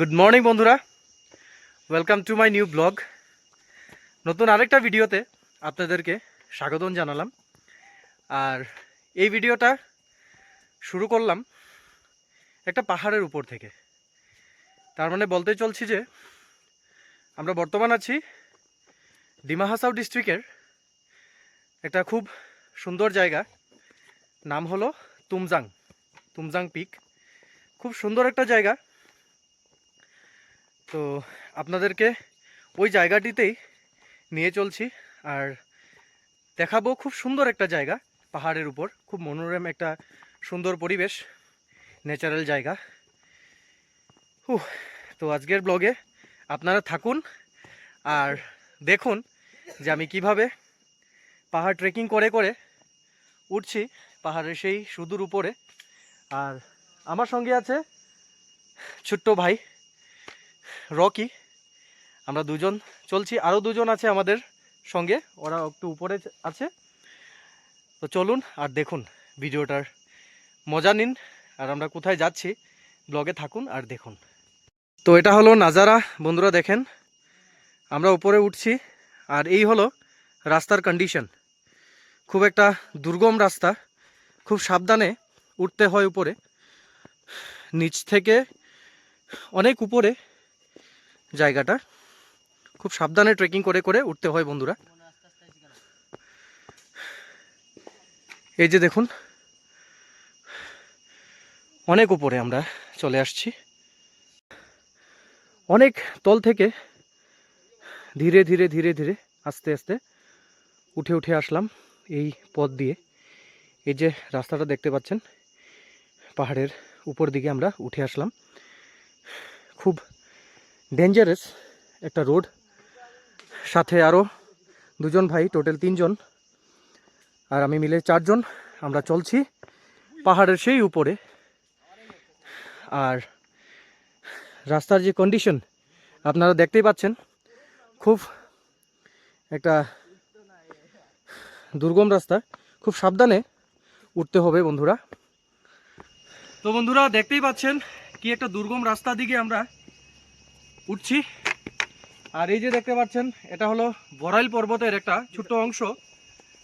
Good morning বন্ধুরা, welcome to my new blog. নতুন আরেকটা ভিডিওতে আপনাদেরকে স্বাগতম জানালাম। আর এই ভিডিওটা শুরু করলাম একটা পাহাড়ের উপর থেকে। তার মানে বলতে চলছি যে আমরা বর্তমান আছি ডিমা হাসাও ডিস্ট্রিক্টের একটা খুব সুন্দর জায়গা, নাম হলো তুমজাং পিক। খুব সুন্দর একটা জায়গা। তো আপনাদেরকে ওই জায়গাটিতেই নিয়ে চলছি আর দেখাবো খুব সুন্দর একটা জায়গা, পাহাড়ের উপর খুব মনোরম একটা সুন্দর পরিবেশ, ন্যাচারাল জায়গা। তো আজকের ব্লগে আপনারা থাকুন আর দেখুন যে আমি কিভাবে পাহাড় ট্রেকিং করে করে উঠছি পাহাড়ের সেই সুদূর উপরে। আর আমার সঙ্গে আছে ছোট্ট ভাই রকি। আমরা দুজন চলছি, আরও দুজন আছে আমাদের সঙ্গে, ওরা একটু উপরে আছে। তো চলুন আর দেখুন, ভিডিওটার মজা নিন। আর আমরা কোথায় যাচ্ছি ব্লগে থাকুন আর দেখুন। তো এটা হলো নাজারা বন্ধুরা, দেখেন আমরা উপরে উঠছি আর এই হলো রাস্তার কন্ডিশন। খুব একটা দুর্গম রাস্তা, খুব সাবধানে উঠতে হয় উপরে, নিচ থেকে অনেক উপরে জায়গাটা, খুব সাবধানে ট্রেকিং করে করে উঠতে হয় বন্ধুরা। এই যে দেখুন, অনেক উপরে আমরা চলে আসছি। অনেক তল থেকে ধীরে ধীরে ধীরে ধীরে আস্তে আস্তে উঠে উঠে আসলাম এই পথ দিয়ে। এই যে রাস্তাটা দেখতে পাচ্ছেন, পাহাড়ের উপর দিকে আমরা উঠে আসলাম। খুব ডেঞ্জারাস একটা রোড, সাথে আরও দুজন ভাই, টোটাল 3 জন, আর আমি মিলে 4 জন আমরা চলছি পাহাড়ের সেই উপরে। আর রাস্তার যে কন্ডিশন আপনারা দেখতেই পাচ্ছেন, খুব একটা দুর্গম রাস্তা, খুব সাবধানে উঠতে হবে বন্ধুরা। তো বন্ধুরা দেখতেই পাচ্ছেন কি একটা দুর্গম রাস্তা দিকে আমরা উঠছি। আর এই যে দেখতে পাচ্ছেন, এটা হলো বড়াইল পর্বতের একটা ছোট্ট অংশ,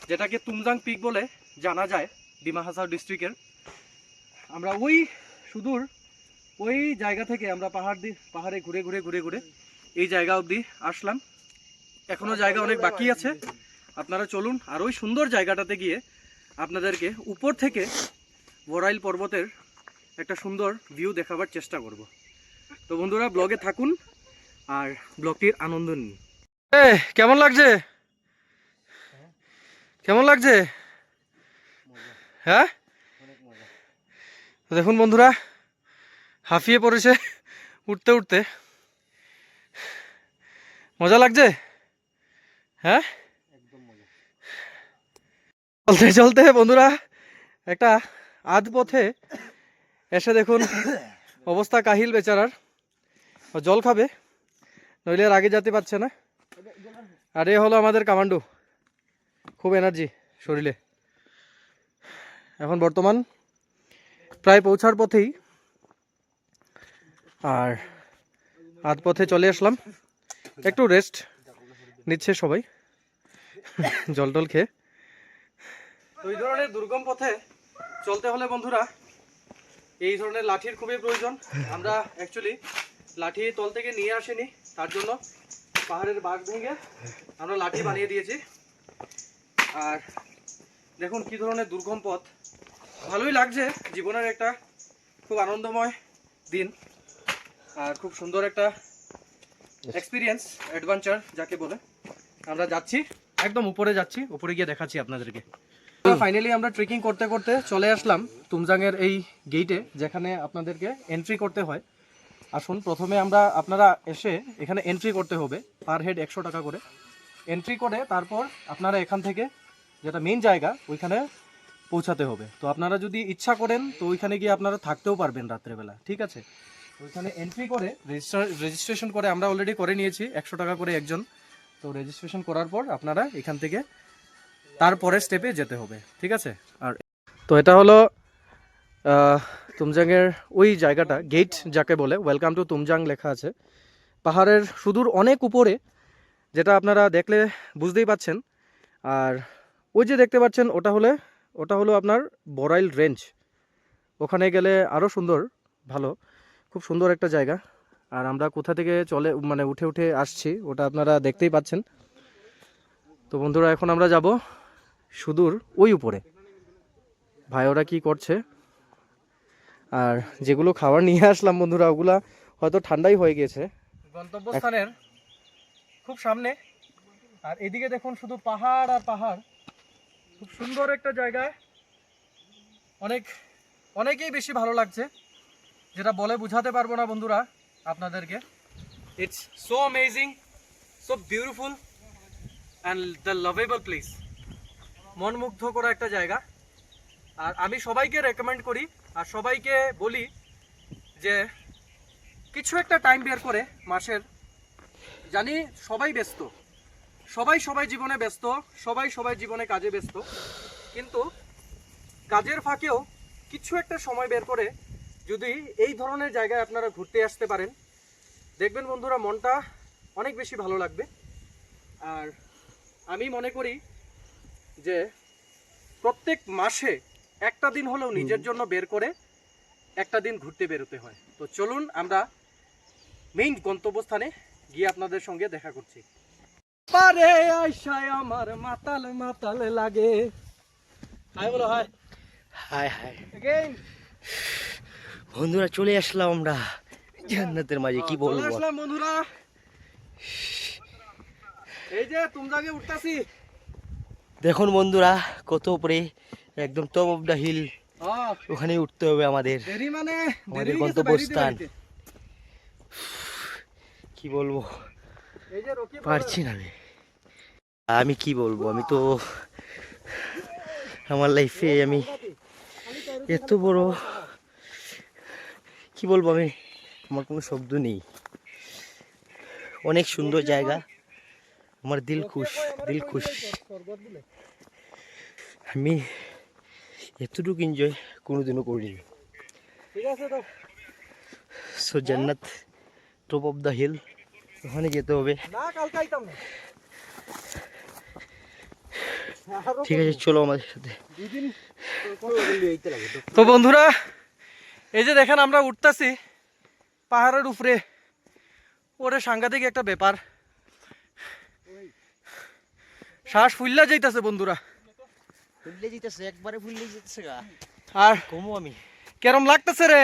যেটাকে তুমজাং পিক বলে জানা যায় ডিমা হাসাও ডিস্ট্রিক্টের। আমরা ওই সুদূর ওই জায়গা থেকে আমরা পাহাড়ে ঘুরে ঘুরে ঘুরে ঘুরে এই জায়গা অবধি আসলাম। এখনো জায়গা অনেক বাকি আছে, আপনারা চলুন আর ওই সুন্দর জায়গাটাতে গিয়ে আপনাদেরকে উপর থেকে বড়াইল পর্বতের একটা সুন্দর ভিউ দেখাবার চেষ্টা করব। তো বন্ধুরা ব্লগে থাকুন আর ব্লগটির আনন্দ নিন। কেমন লাগছে? কেমন লাগছে? হ্যাঁ, দেখুন বন্ধুরা হাঁফিয়ে পড়েছে উঠতে উঠতে। মজা লাগছে? হ্যাঁ, চলতে চলতে বন্ধুরা একটা আধ পথে এসে দেখুন অবস্থা কাহিল বেচারার। জল খাবে, নইলে আর আগে যেতে পারছে না। আর এ হলো আমাদের কামান্ডু, খুব এনার্জি শরীরে। এখন বর্তমান প্রায় পৌঁছার পথেই, আর আধ পথে চলে আসলাম। একটু রেস্ট নিচ্ছে সবাই জল টল খেয়ে। তো এই ধরনের দুর্গম পথে চলতে হলে বন্ধুরা এই ধরনের লাঠির খুবই প্রয়োজন। আমরা অ্যাকচুয়ালি লাঠি তল থেকে নিয়ে আসিনি, তার জন্য পাহাড়ের বাঁক ভেঙে আমরা লাঠি বানিয়ে দিয়েছি। আর দেখুন কি ধরনের দুর্গম পথ, ভালোই লাগছে। জীবনের একটা খুব আনন্দময় দিন আর খুব সুন্দর একটা এক্সপিরিয়েন্স, অ্যাডভেঞ্চার যাকে বলে। আমরা যাচ্ছি, একদম উপরে যাচ্ছি, উপরে গিয়ে দেখাচ্ছি আপনাদেরকে। ফাইনালি আমরা ট্রেকিং করতে করতে চলে আসলাম তুমজাংয়ের এই গেটে, যেখানে আপনাদেরকে এন্ট্রি করতে হয়। আসুন, প্রথমে আপনারা এসে এখানে এন্ট্রি করতে হবে, পার হেড 100 টাকা করে এন্ট্রি করে তারপর আপনারা এখান থেকে যেটা মেইন জায়গা ওইখানে পৌঁছাতে হবে। তো আপনারা যদি ইচ্ছা করেন তো ওইখানে গিয়ে আপনারা থাকতেও পারবেন রাত্রেবেলা, ঠিক আছে। ওইখানে এন্ট্রি করে রেজিস্ট্রেশন করে, আমরা অলরেডি করে নিয়েছি 100 টাকা করে একজন। তো রেজিস্ট্রেশন করার পর আপনারা এখান থেকে তারপরের স্টেপে যেতে হবে, ঠিক আছে। আর তো এটা হলো তুমজাংয়ের ওই জায়গাটা, গেট যাকে বলে, ওয়েলকাম টু তুমজাং লেখা আছে পাহাড়ের সুদূর অনেক উপরে, যেটা আপনারা দেখলে বুঝতেই পাচ্ছেন। আর ওই যে দেখতে পাচ্ছেন ওটা হলো আপনার বড়াইল রেঞ্জ। ওখানে গেলে আরও সুন্দর, ভালো, খুব সুন্দর একটা জায়গা। আর আমরা কোথা থেকে উঠে উঠে আসছি ওটা আপনারা দেখতেই পাচ্ছেন। তো বন্ধুরা, এখন আমরা যাব সুদূর ওই উপরে। ভাই ওরা কি করছে, আর যেগুলো খাবার নিয়ে আসলাম বন্ধুরা, ওগুলা হয়তো ঠান্ডাই হয়ে গেছে। গন্তব্যস্থানের খুব সামনে, আর এদিকে দেখুন শুধু পাহাড় আর পাহাড়। খুব সুন্দর একটা জায়গা, অনেকেই বেশি ভালো লাগছে, যেটা বলে বুঝাতে পারবো না বন্ধুরা আপনাদেরকে। It's so amazing, so beautiful and the lovable place. মনমুগ্ধ করা একটা জায়গা। আর আমি সবাইকে রেকমেন্ড করি আর সবাইকে বলি যে কিছু একটা টাইম বের করে মাসের, জানি সবাই ব্যস্ত, সবাই জীবনে ব্যস্ত, সবাই জীবনে কাজে ব্যস্ত, কিন্তু কাজের ফাঁকেও কিছু একটা সময় বের করে যদি এই ধরনের জায়গায় আপনারা ঘুরতে আসতে পারেন, দেখবেন বন্ধুরা মনটা অনেক বেশি ভালো লাগবে। আর আমি মনে করি যে প্রত্যেক মাসে একটা দিন হলেও নিজের জন্য বের করে একটা দিন ঘুরতে বেরোতে হয়। তো চলুন আমরা মেইন গন্তব্যস্থানে গিয়ে আপনাদের সঙ্গে দেখা করছি। পারে আইসায় আমার মাতাল মাতাল লাগে। হাই বলো, হাই। হাই হাই अगेन বন্ধুরা, চলে আসলাম আমরা জান্নাতের মাঝে। কি বলবো, চলে আসলাম বন্ধুরা, এই যে তুমজাগে উঠতাছি। দেখুন বন্ধুরা কত উপরে, একদম টপ অফ দ্য হিল, হ্যাঁ, ওখানে উঠতে হবে আমাদের, দেরি মানে আমাদের দেরি গন্তব্যস্থান। কি বলবো, এই যে রকি পারছি না আমি কি বলবো, আমি তো আমার লাইফে আমি এত বড়, কি বলবো, আমি আমার কোনো শব্দ নেই। অনেক সুন্দর জায়গা, আমার দিল খুশ। আমি এতটুকু এনজয় কোনোদিনও করিনি। ঠিক আছে তো, সো জান্নাত টপ অফ দ্য হিল, ওখানে যেতে হবে। না কালকে আইতাম না। ঠিক আছে, চলো আমাদের সাথে। তো বন্ধুরা, এই যে দেখেন আমরা উঠতাছি পাহাড়ের উপরে, ওরে সাংঘাতিক একটা ব্যাপার, শ্বাস ফুল্লা যাইতাছে বন্ধুরা। ফুললে যেতেছে, একবারে ফুললে যেতেছে গা। আর কমো আমি, কেরম লাগতেছে রে?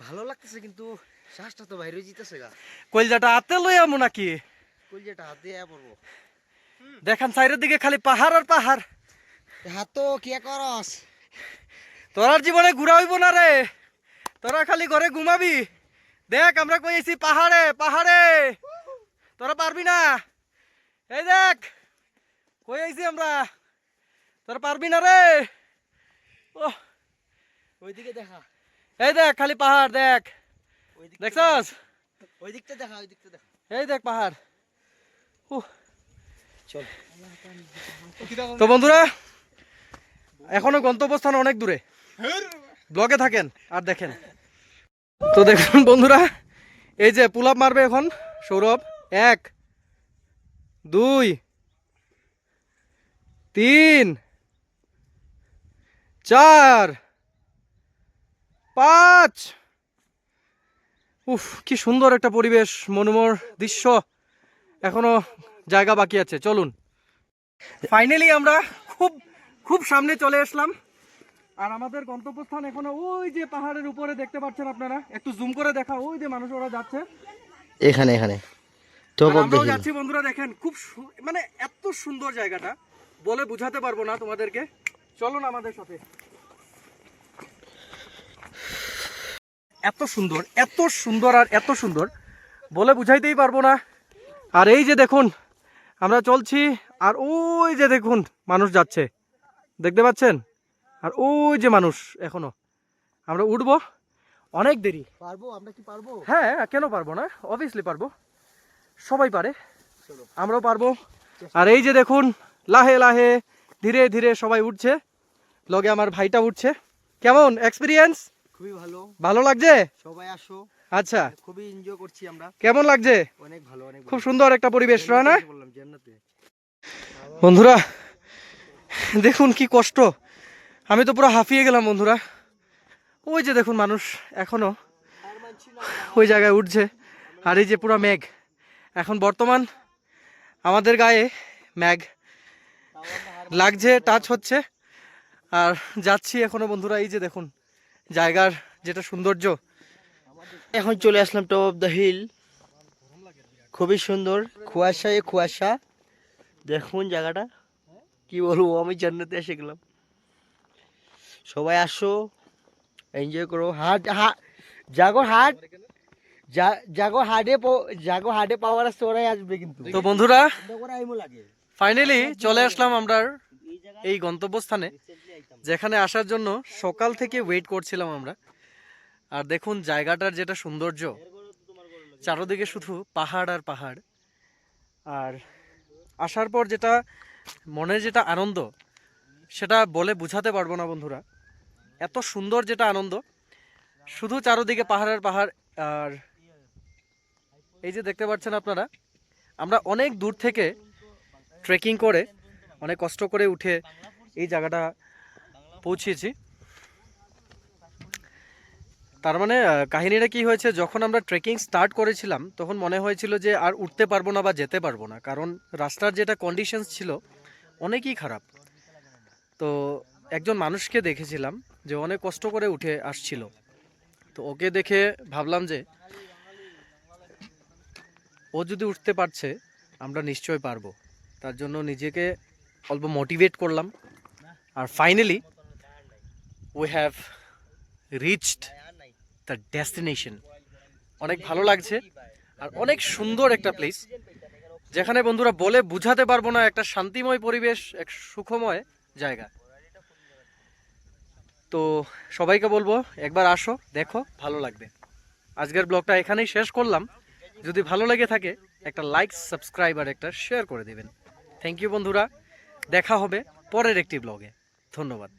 ভালো লাগতেছে, কিন্তু শ্বাসটা তো বাইরে যেতেছে গা। কলজাটা হাতে লই আমু নাকি? কলজাটা হাতে পড়বো। দেখেন সাইডের দিকে খালি পাহাড় আর পাহাড়। হাত তো কি করস? তোরার জীবনে ঘুরা হইব না রে, তোরা খালি ঘরে ঘুমাবি। দেখ আমরা কইছি পাহাড়ে পাহাড়ে, তোরা পারবি না। এই দেখ কই আইছি আমরা, তোরা পারবি না রে। ও ওইদিকে দেখা, এই দেখ খালি পাহাড়, দেখ দেখছস, ওই দিকটা দেখা, ওই দিকটা দেখা। এই দেখ পাহাড়। চল। তো বন্ধুরা, এখনো গন্তব্যস্থান অনেক দূরে, ব্লগে থাকেন আর দেখেন। তো দেখুন বন্ধুরা, এই যে পুল আপ মারবে এখন সৌরভ। 1 2 3 4 5। উফ, কি সুন্দর একটা পরিবেশ, মনোমর দৃশ্য। এখনো জায়গা বাকি আছে, চলুন। ফাইনালি আমরা খুব খুব সামনে চলে আসলাম। আর আমাদের গন্তব্যস্থান এখনো ওই যে পাহাড়ের উপরে দেখতে পাচ্ছেন আপনারা, একটু জুম করে দেখা, ওই যে মানুষ ওরা যাচ্ছে, এখানে টপ অফ দ্য আমরাও হিল। যাচ্ছি বন্ধুরা। দেখেন খুব মানে এত সুন্দর জায়গাটা, বলে বুঝাতে পারবো না তোমাদেরকে। চলুন আমাদের সাথে। এত সুন্দর আর এত সুন্দর, বলে বুঝাইতেই পারবো না। আর এই যে দেখুন আমরা চলছি, আর ওই যে দেখুন মানুষ যাচ্ছে, দেখতে পাচ্ছেন। আর ওই যে মানুষ, এখনো আমরা উঠবো, অনেক দেরি। পারবো আমরা, কি পারবো? হ্যাঁ, কেন পারবো না, অবভিয়াসলি পারবো, সবাই পারে, আমরাও পারবো। আর এই যে দেখুন লাহে লাহে ধীরে ধীরে সবাই উঠছে, লগে আমার ভাইটা উঠছে। কেমন এক্সপিরিয়েন্স? খুবই ভালো। ভালো লাগছে? সবাই আসো। আচ্ছা, খুবই এনজয় করছি আমরা। কেমন লাগছে? অনেক ভালো, অনেক খুব সুন্দর একটা পরিবেশ, রয় না? বললাম জান্নাতে। বন্ধুরা দেখুন কি কষ্ট, আমি তো পুরো হাঁপিয়ে গেলাম বন্ধুরা। ওই যে দেখুন মানুষ এখনো ওই জায়গায় উঠছে, আর এই যে পুরো মেঘ, এখন বর্তমান আমাদের গায়ে মেঘ লাগছে, টাচ হচ্ছে, আর যাচ্ছি এখনো বন্ধুরা। এই যে দেখুন জায়গার যেটা সৌন্দর্য। এখন চলে আসলাম টপ অফ দ্য হিল, খুবই সুন্দর, কুয়াশায় কুয়াশা। দেখুন জায়গাটা, কি বলবো, আমি জান্নাতে এসে গেলাম। সবাই আসো, এনজয় করো। জাগো হাটে পাওয়ার আছে, ওরাই আসবে কিন্তু। তো বন্ধুরা লাগে ফাইনালি চলে আসলাম আমরা এই গন্তব্যস্থানে, যেখানে আসার জন্য সকাল থেকে ওয়েট করছিলাম আমরা। আর দেখুন জায়গাটার যেটা সৌন্দর্য, চারদিকে শুধু পাহাড় আর পাহাড়। আর আসার পর যেটা মনে যেটা আনন্দ, সেটা বলে বোঝাতে পারবো না বন্ধুরা। এত সুন্দর যেটা আনন্দ, শুধু চারদিকে পাহাড় আর পাহাড়। আর এই যে দেখতে পাচ্ছেন আপনারা, আমরা অনেক দূর থেকে ট্রেকিং করে অনেক কষ্ট করে উঠে এই জায়গাটা পৌঁছেছি। তার মানে কাহিনীটা কি হয়েছে, যখন আমরা ট্রেকিং স্টার্ট করেছিলাম তখন মনে হয়েছিল যে আর উঠতে পারবো না বা যেতে পারবো না, কারণ রাস্তার যেটা কন্ডিশনস ছিল অনেকই খারাপ। তো একজন মানুষকে দেখেছিলাম যে অনেক কষ্ট করে উঠে আসছিল, তো ওকে দেখে ভাবলাম যে ও যদি উঠতে পারছে আমরা নিশ্চয়ই পারবো। তার জন্য নিজেকে অল্প মোটিভেট করলাম, আর finally we have reached the destination. অনেক ভালো লাগছে, আর অনেক সুন্দর একটা প্লেস, যেখানে বন্ধুরা বলে বুঝাতে পারবো না, একটা শান্তিময় পরিবেশ, এক সুখময় জায়গা। তো সবাইকে বলবো একবার আসো, দেখো, ভালো লাগবে। আজকের ব্লগটা এখানেই শেষ করলাম। যদি ভালো লেগে থাকে একটা লাইক, সাবস্ক্রাইব আর একটা শেয়ার করে দিবেন। থ্যাংক ইউ বন্ধুরা, দেখা হবে পরের একটি ব্লগে। ধন্যবাদ।